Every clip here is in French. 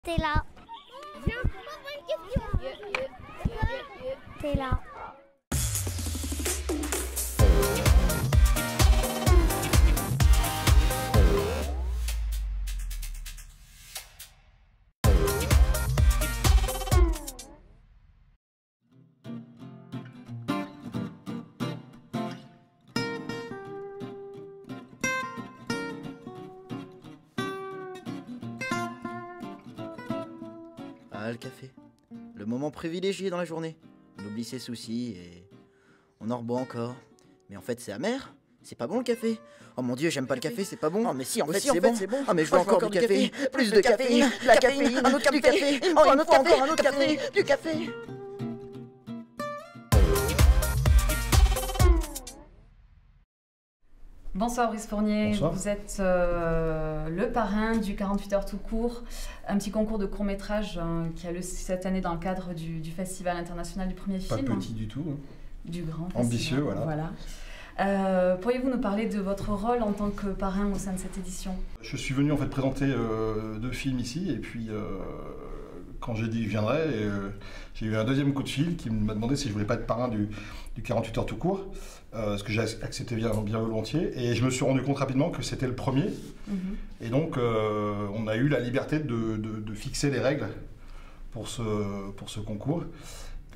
T'es là. Viens, pose-moi une question. T'es là. Ah, le café. Le moment privilégié dans la journée. On oublie ses soucis et on en reboit encore. Mais en fait, c'est amer. C'est pas bon le café. Oh mon dieu, j'aime pas le café, c'est pas bon. Oh mais si, en fait, c'est bon. Oh mais je veux encore du café. Plus de caféine, de la caféine, un autre du café. Oh, un autre café, un autre café, du café. Bonsoir Brice Fournier, Bonsoir. Vous êtes le parrain du 48 heures tout court, un petit concours de court-métrage qui a lieu cette année dans le cadre du Festival international du premier Pas film. petit du tout. Hein. Du grand Ambitieux, festival. Pourriez-vous nous parler de votre rôle en tant que parrain au sein de cette édition? Je suis venu en fait présenter 2 films ici et puis quand j'ai dit que je viendrais, j'ai eu un deuxième coup de fil qui m'a demandé si je voulais pas être parrain du 48 heures tout court, ce que j'ai accepté bien volontiers et je me suis rendu compte rapidement que c'était le premier et donc on a eu la liberté de fixer les règles pour ce concours.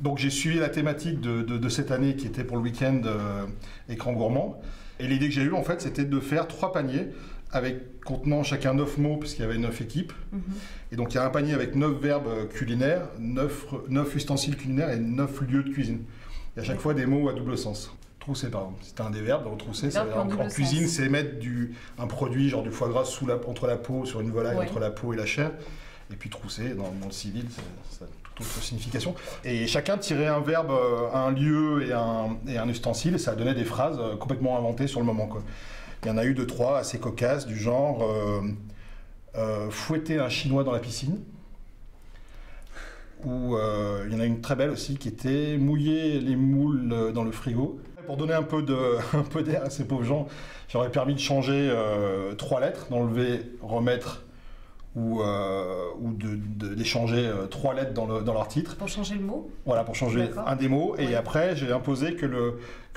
Donc j'ai suivi la thématique de cette année qui était pour le week-end écran gourmand. Et l'idée que j'ai eue en fait c'était de faire 3 paniers contenant chacun 9 mots puisqu'il y avait 9 équipes. Et donc il y a un panier avec 9 verbes culinaires, 9 ustensiles culinaires et 9 lieux de cuisine. Et à chaque fois des mots à double sens. Trousser par exemple, c'était un des verbes, trousser, en cuisine c'est mettre un produit genre du foie gras entre la peau, sur une volaille, entre la peau et la chair. Et puis trousser, dans le civil, ça a toute autre signification. Et chacun tirait un verbe, un lieu et un ustensile, et ça donnait des phrases complètement inventées sur le moment, quoi. Il y en a eu 2-3 assez cocasses, du genre fouetter un chinois dans la piscine. Ou il y en a une très belle aussi qui était mouiller les moules dans le frigo. Pour donner un peu d'air à ces pauvres gens, j'aurais permis de changer 3 lettres, d'enlever, remettre, ou d'échanger 3 lettres dans leur titre. Pour changer le mot? Voilà, pour changer un des mots. Et après, j'ai imposé que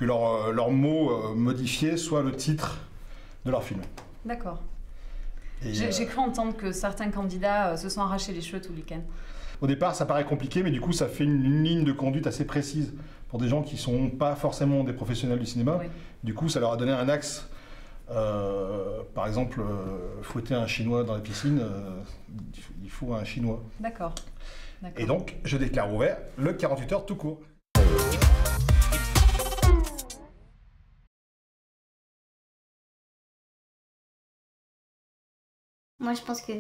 leur mot modifié soit le titre de leur film. D'accord. J'ai cru entendre que certains candidats se sont arrachés les cheveux tout le week-end. Au départ, ça paraît compliqué, mais du coup, ça fait une ligne de conduite assez précise pour des gens qui ne sont pas forcément des professionnels du cinéma. Oui. Du coup, ça leur a donné un axe. Par exemple, fouetter un chinois dans la piscine, il faut un chinois. D'accord. Et donc, je déclare ouvert le 48 heures tout court. Moi, je pense que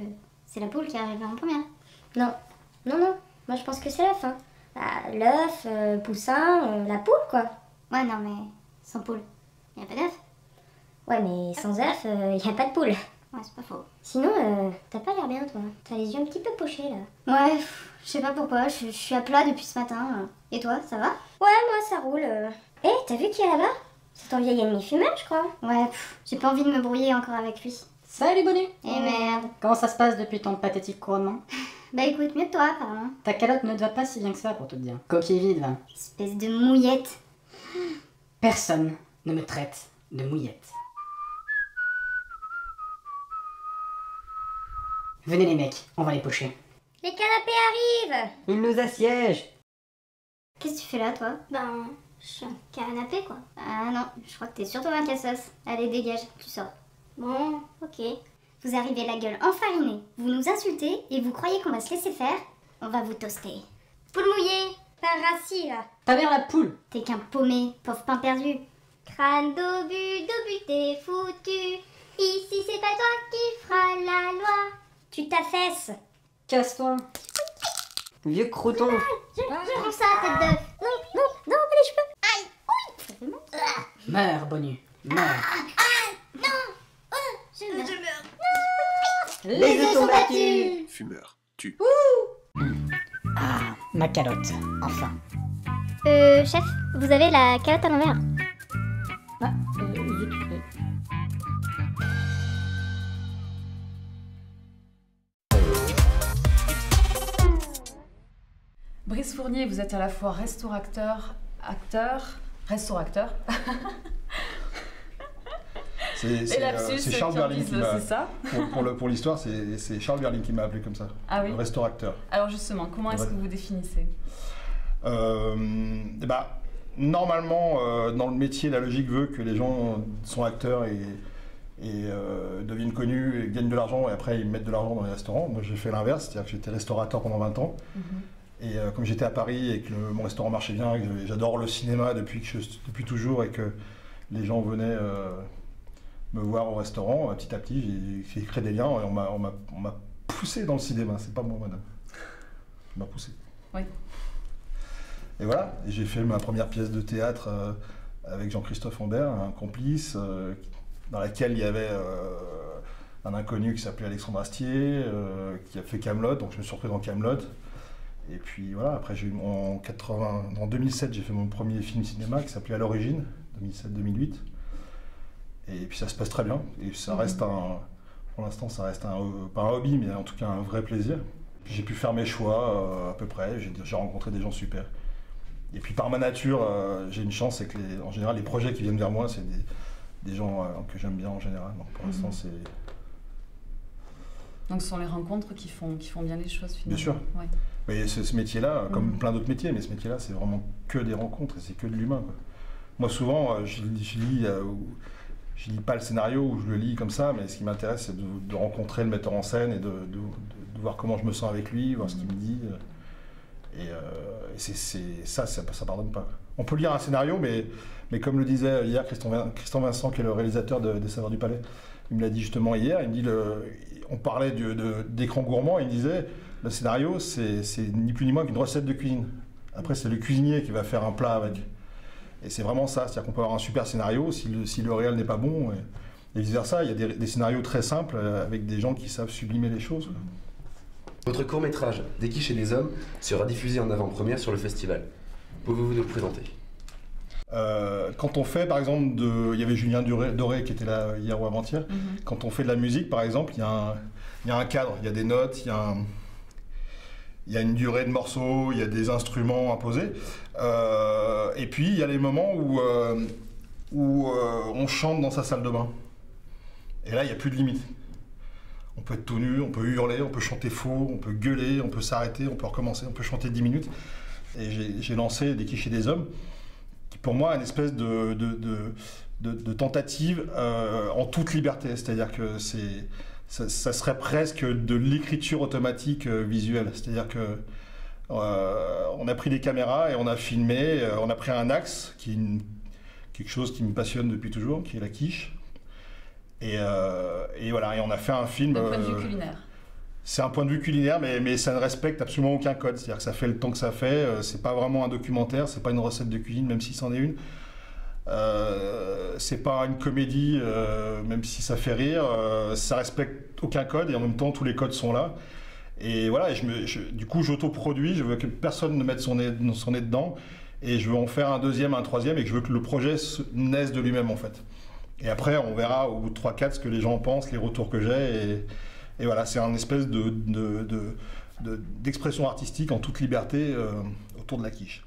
c'est la poule qui est arrivée en première. Non. Moi, je pense que c'est l'œuf. Hein. L'œuf, le poussin, la poule, quoi. Ouais, non, mais sans poule, il n'y a pas d'œuf. Ouais, mais sans œuf, il n'y a pas de poule. Ouais, c'est pas faux. Sinon, t'as pas l'air bien, toi. T'as les yeux un petit peu pochés, là. Ouais, je sais pas pourquoi, je suis à plat depuis ce matin. Et toi, ça va? Ouais, moi, ça roule. Eh, t'as vu qui est là-bas? C'est ton vieil ennemi fumeur, je crois. Ouais, j'ai pas envie de me brouiller encore avec lui. Salut Bonnie. Eh merde. Comment ça se passe depuis ton pathétique couronnement? Bah écoute, mieux que toi, apparemment. Ta calotte ne te va pas si bien que ça, pour te dire. Coquille vide, va. Espèce de mouillette. Personne ne me traite de mouillette. Venez les mecs, on va les pocher. Les canapés arrivent. Ils nous assiègent. Qu'est-ce que tu fais là, toi? Ben, je suis un canapé, quoi. Ah non, je crois que t'es surtout un cassos. Allez, dégage, tu sors. Bon, ok. Vous arrivez la gueule enfarinée, vous nous insultez et vous croyez qu'on va se laisser faire? On va vous toaster. Poule mouillée, pain rassis, là. Ta mère la poule. T'es qu'un paumé, pauvre pain perdu. Crâne d'obus, t'es foutu. Ici, c'est pas toi qui feras la loi. Tu t'affaisses. Casse-toi. Vieux croton. Je prends ça, tête d'œuf. Non, pas les cheveux. Aïe, oui, ça fait mal. Meurs, Bonnu, meurs. Je meurs. Les œufs sont battus. Fumeur, tu. Ah, ma calotte, enfin. Chef, vous avez la calotte à l'envers. Ah, Brice Fournier, vous êtes à la fois restaurateur, restaurateur. C'est Charles Berling qui m'a... C'est ça. Pour l'histoire, c'est Charles Berling qui m'a appelé comme ça. Ah oui. Le restaurateur. Alors justement, comment est-ce que vous définissez? Normalement, dans le métier, la logique veut que les gens sont acteurs et deviennent connus et gagnent de l'argent et après ils mettent de l'argent dans les restaurants. Moi j'ai fait l'inverse, c'est-à-dire que j'étais restaurateur pendant 20 ans. Et comme j'étais à Paris et que mon restaurant marchait bien, et que j'adore le cinéma depuis toujours et que les gens venaient me voir au restaurant, petit à petit j'ai créé des liens et on m'a poussé dans le cinéma, c'est pas moi madame. On m'a poussé. Oui. Et voilà, j'ai fait ma première pièce de théâtre avec Jean-Christophe Ambert, un complice, dans laquelle il y avait un inconnu qui s'appelait Alexandre Astier, qui a fait Kaamelott, donc je me suis retrouvé dans Kaamelott. Et puis voilà, après en 2007, j'ai fait mon premier film cinéma qui s'appelait À l'origine, 2007-2008. Et puis ça se passe très bien, et ça reste pour l'instant ça reste pas un hobby, mais en tout cas un vrai plaisir. J'ai pu faire mes choix à peu près, j'ai rencontré des gens super. Et puis par ma nature, j'ai une chance, c'est que en général les projets qui viennent vers moi, c'est des gens que j'aime bien en général. Donc pour l'instant c'est... Donc ce sont les rencontres qui font bien les choses finalement. Bien sûr. Ouais. Mais ce métier-là, comme plein d'autres métiers, mais ce métier-là c'est vraiment que des rencontres et c'est que de l'humain. Moi souvent je lis pas le scénario ou je le lis comme ça, mais ce qui m'intéresse c'est de rencontrer le metteur en scène et de voir comment je me sens avec lui, voir ce qu'il me dit. Et ça pardonne pas. On peut lire un scénario, mais comme le disait hier Christian Vincent, qui est le réalisateur des Saveurs du Palais, il me l'a dit justement hier, il me dit, on parlait d'écran gourmand, il disait, le scénario c'est ni plus ni moins qu'une recette de cuisine. Après c'est le cuisinier qui va faire un plat avec. Et c'est vraiment ça, c'est-à-dire qu'on peut avoir un super scénario, si le réel n'est pas bon, et vice-versa, il y a des scénarios très simples avec des gens qui savent sublimer les choses. Votre court-métrage « Des quiches et des hommes » sera diffusé en avant-première sur le festival. Pouvez-vous nous le présenter? Quand on fait, par exemple, il y avait Julien Doré qui était là hier ou avant-hier, quand on fait de la musique, par exemple, il y a un cadre, il y a des notes, il y a une durée de morceaux, il y a des instruments imposés. Et puis, il y a les moments où on chante dans sa salle de bain. Et là, il n'y a plus de limite. On peut être tout nu, on peut hurler, on peut chanter faux, on peut gueuler, on peut s'arrêter, on peut recommencer, on peut chanter 10 minutes. Et j'ai lancé Des quiches et des hommes, qui pour moi est une espèce de tentative en toute liberté. C'est-à-dire que ça serait presque de l'écriture automatique visuelle. C'est-à-dire que on a pris des caméras et on a filmé, on a pris un axe, quelque chose qui me passionne depuis toujours, qui est la quiche. Et voilà, et on a fait un film... D'un point de vue culinaire. C'est un point de vue culinaire, mais ça ne respecte absolument aucun code. C'est-à-dire que ça fait le temps que ça fait, c'est pas vraiment un documentaire, c'est pas une recette de cuisine, même si c'en est une. C'est pas une comédie, même si ça fait rire, ça respecte aucun code, et en même temps tous les codes sont là. Et voilà, du coup j'autoproduis, je veux que personne ne mette son nez dedans, et je veux en faire un deuxième, un troisième, et que je veux que le projet naisse de lui-même en fait. Et après, on verra au bout de 3-4 ce que les gens pensent, les retours que j'ai. Et voilà, c'est un espèce d'expression artistique en toute liberté autour de la quiche.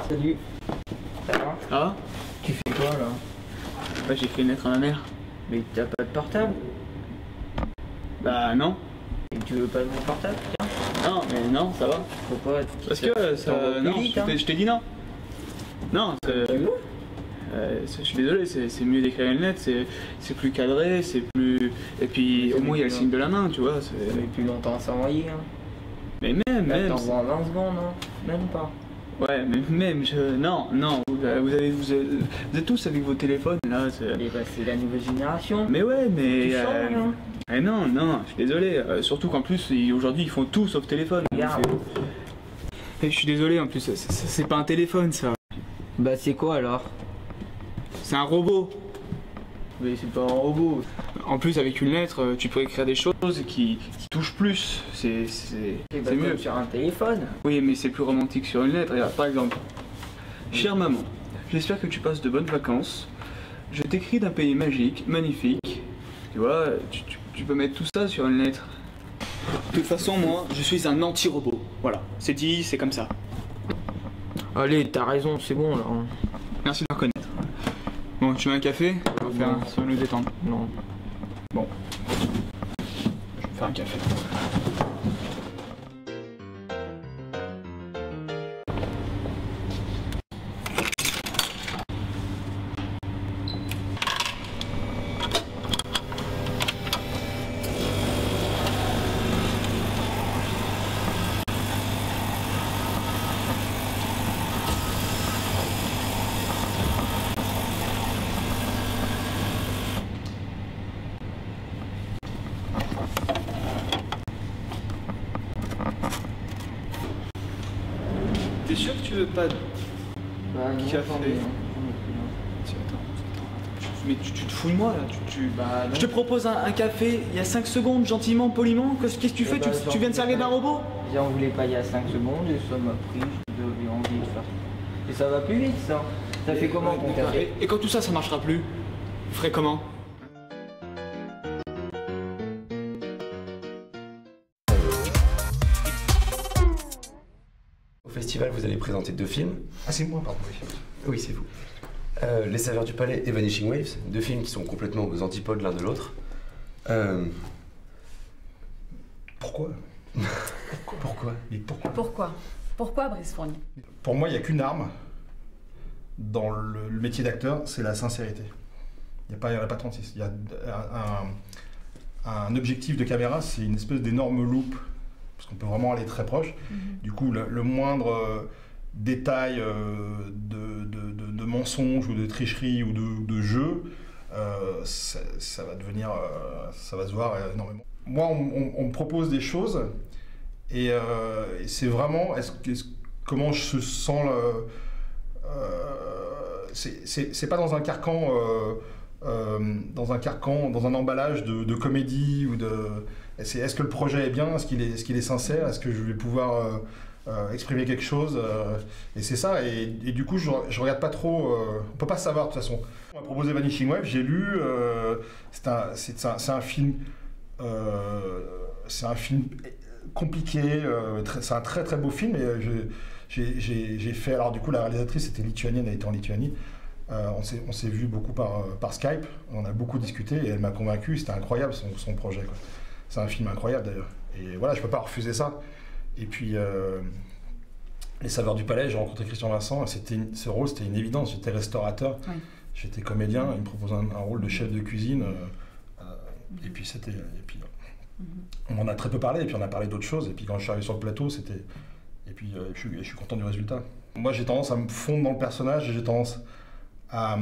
Salut. Ça va? Ah, Tu fais quoi là? bah j'ai fait naître ma mère. Mais t'as pas de portable? Bah non. Et tu veux pas de mon portable? Tiens. Non, mais non, ça va. Pourquoi? Parce que ça... Non, vite, hein. je t'ai dit non. Non, je suis désolé, c'est mieux d'écrire une lettre, c'est plus cadré, c'est plus... Et puis au moins il y a le signe de la main, tu vois. Ça met plus longtemps à s'envoyer, hein. Mais même... T'envoies en 20 secondes, non? Même pas. Ouais, mais même, non, vous êtes tous avec vos téléphones, là. C'est la nouvelle génération. Mais ouais, mais... Tu changes, hein. Non, je suis désolé. Surtout qu'en plus, aujourd'hui, ils font tout sauf téléphone. Regarde. Et je suis désolé, en plus, c'est pas un téléphone, ça. Bah c'est quoi alors? C'est un robot. Mais c'est pas un robot. En plus, avec une lettre, tu peux écrire des choses qui touchent plus. C'est mieux. Comme sur un téléphone. Oui, mais c'est plus romantique sur une lettre. Regarde, par exemple, chère maman, j'espère que tu passes de bonnes vacances. Je t'écris d'un pays magique, magnifique. Tu vois, tu peux mettre tout ça sur une lettre. De toute façon, moi, je suis un anti-robot. Voilà, c'est dit, c'est comme ça. Allez, t'as raison, c'est bon là. Merci de me reconnaître. Bon, tu veux un café? Ça va nous détendre. Non. Bon. Je vais faire un café. T'es sûr que tu veux pas de Bah non, café? attendez, hein. Attends. Mais tu te fous de moi là. Bah non. Je te propose un café il y a 5 secondes, gentiment, poliment. Qu'est-ce que tu fais? bah, Tu viens de servir d'un robot? J'en voulais pas il y a 5 secondes et ça m'a pris, j'ai envie de faire. Et ça va plus vite ça. Ça fait comment ton café? Et quand tout ça, ça marchera plus, vous ferez comment? Au festival, vous allez présenter 2 films. Ah, c'est moi, pardon. Oui. Oui, c'est vous. Les Saveurs du Palais et Vanishing Waves, 2 films qui sont complètement aux antipodes l'un de l'autre. Pourquoi? Pourquoi? Mais pourquoi? Pourquoi Brice Fournier? Pour moi, il n'y a qu'une arme dans le métier d'acteur, c'est la sincérité. Il n'y a pas 36. Il y a un objectif de caméra, c'est une espèce d'énorme loupe, parce qu'on peut vraiment aller très proche. Du coup, le moindre détail de mensonge ou de tricherie ou de jeu, ça va devenir, ça va se voir énormément. Moi, on me propose des choses et c'est vraiment comment je sens c'est pas dans un carcan dans un emballage de comédie ou de est-ce que le projet est bien, est-ce qu'il est sincère, est-ce que je vais pouvoir exprimer quelque chose et c'est ça et du coup je regarde pas trop on peut pas savoir de toute façon. On m'a proposé Vanishing Wave, j'ai lu c'est un film compliqué, c'est un très très beau film et j'ai fait, alors du coup la réalisatrice était lituanienne, elle était en Lituanie, on s'est vu beaucoup par Skype, on a beaucoup discuté et elle m'a convaincu, c'était incroyable son projet quoi. C'est un film incroyable d'ailleurs et voilà, je peux pas refuser ça. Et puis Les Saveurs du Palais, j'ai rencontré Christian Vincent, ce rôle c'était une évidence, j'étais restaurateur, oui. J'étais comédien, il me propose un rôle de chef de cuisine et puis on en a très peu parlé et puis on a parlé d'autres choses et puis quand je suis arrivé sur le plateau c'était et puis je suis content du résultat. Moi j'ai tendance à me fondre dans le personnage et j'ai tendance à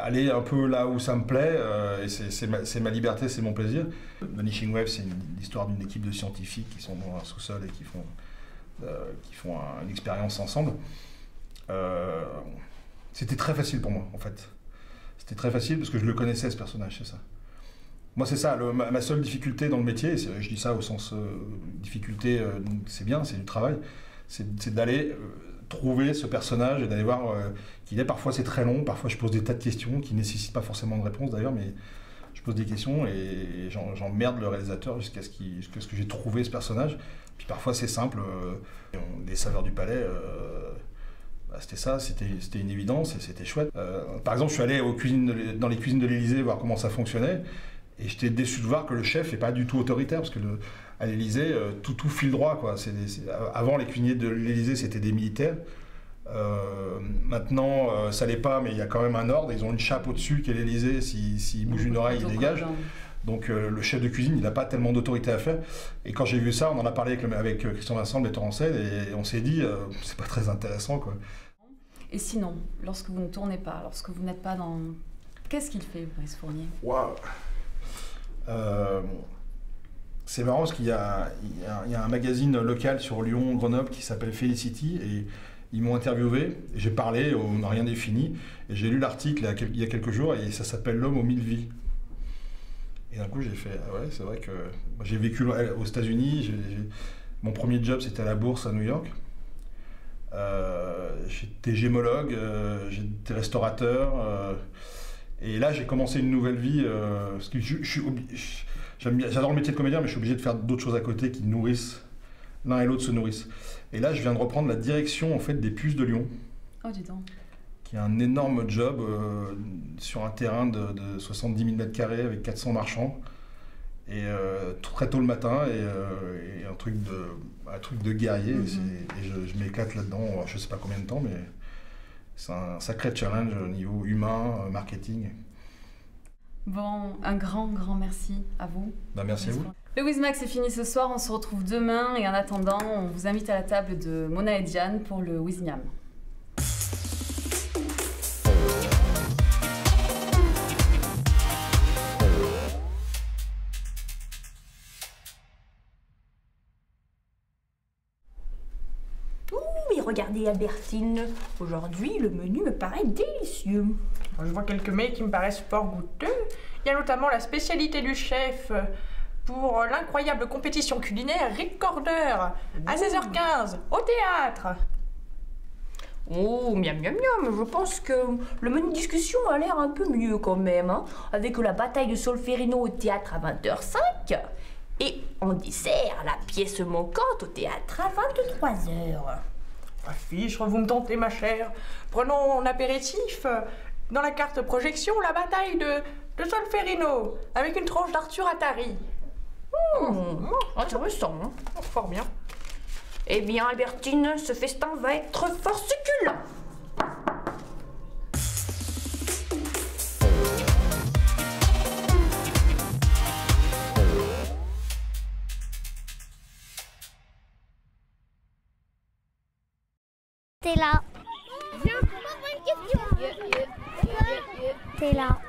aller un peu là où ça me plaît et c'est ma liberté, c'est mon plaisir. Vanishing Wave, c'est l'histoire d'une équipe de scientifiques qui sont dans un sous-sol et qui font une expérience ensemble. C'était très facile pour moi en fait. C'était très facile parce que je le connaissais ce personnage, c'est ça. Moi c'est ça, ma seule difficulté dans le métier, je dis ça au sens difficulté, c'est bien, c'est du travail, c'est d'aller trouver ce personnage et d'aller voir qu'il est. Parfois c'est très long, parfois je pose des tas de questions qui ne nécessitent pas forcément de réponse d'ailleurs, mais je pose des questions et j'emmerde le réalisateur jusqu'à ce que j'ai trouvé ce personnage. Puis parfois c'est simple, Les Saveurs du Palais, c'était ça, c'était une évidence et c'était chouette. Par exemple je suis allé dans les cuisines de l'Élysée voir comment ça fonctionnait. Et j'étais déçu de voir que le chef n'est pas du tout autoritaire, parce que à l'Élysée, tout file droit, quoi. Avant, les cuisiniers de l'Élysée, c'était des militaires. Maintenant, ça l'est pas, mais il y a quand même un ordre. Ils ont une chape au-dessus qui est l'Élysée. S'ils bougent une oreille, ils dégagent. Donc le chef de cuisine, il n'a pas tellement d'autorité à faire. Et quand j'ai vu ça, on en a parlé avec Christian Vincent, le metteur en scène, et on s'est dit, c'est pas très intéressant, quoi. Et sinon, lorsque vous ne tournez pas, lorsque vous n'êtes pas dans... Qu'est-ce qu'il fait, Brice Fournier? Waouh. C'est marrant parce qu'il y a un magazine local sur Lyon, Grenoble, qui s'appelle Felicity, et ils m'ont interviewé, et j'ai parlé, on n'a rien défini, et j'ai lu l'article il y a quelques jours, et ça s'appelle L'homme aux 1000 vies. Et d'un coup, j'ai fait, ah ouais, c'est vrai que j'ai vécu aux États-Unis, mon premier job, c'était à la bourse à New York. J'étais gémologue, j'étais restaurateur, et là, j'ai commencé une nouvelle vie, parce que j'adore le métier de comédien, mais je suis obligé de faire d'autres choses à côté qui nourrissent, l'un et l'autre se nourrissent. Et là, je viens de reprendre la direction en fait, des Puces de Lyon. Oh, dis donc. Qui est un énorme job sur un terrain de 70 000 m² avec 400 marchands. Et très tôt le matin, et un truc de guerrier. Et je m'éclate là-dedans, je ne sais pas combien de temps, mais c'est un sacré challenge au niveau humain, marketing. Bon, un grand merci à vous. Ben, merci à vous. Le Wizmax est fini ce soir, on se retrouve demain et en attendant, on vous invite à la table de Mona et Diane pour le Wizmiam. Mais regardez Albertine, aujourd'hui le menu me paraît délicieux. Je vois quelques mets qui me paraissent fort goûteux. Il y a notamment la spécialité du chef pour l'incroyable compétition culinaire Recorder à 16h15 au théâtre. Oh, miam miam miam, je pense que le menu discussion a l'air un peu mieux quand même, hein, avec la bataille de Solferino au théâtre à 20h05 et en dessert la pièce manquante au théâtre à 23h. Fiche, vous me tentez ma chère. Prenons en apéritif dans la carte projection la bataille de Solferino avec une tranche d'Arthur Atari. Intéressant. Hein. Fort bien. Eh bien, Albertine, ce festin va être fort succulent. T'es là. Viens, pose-moi une question. T'es là.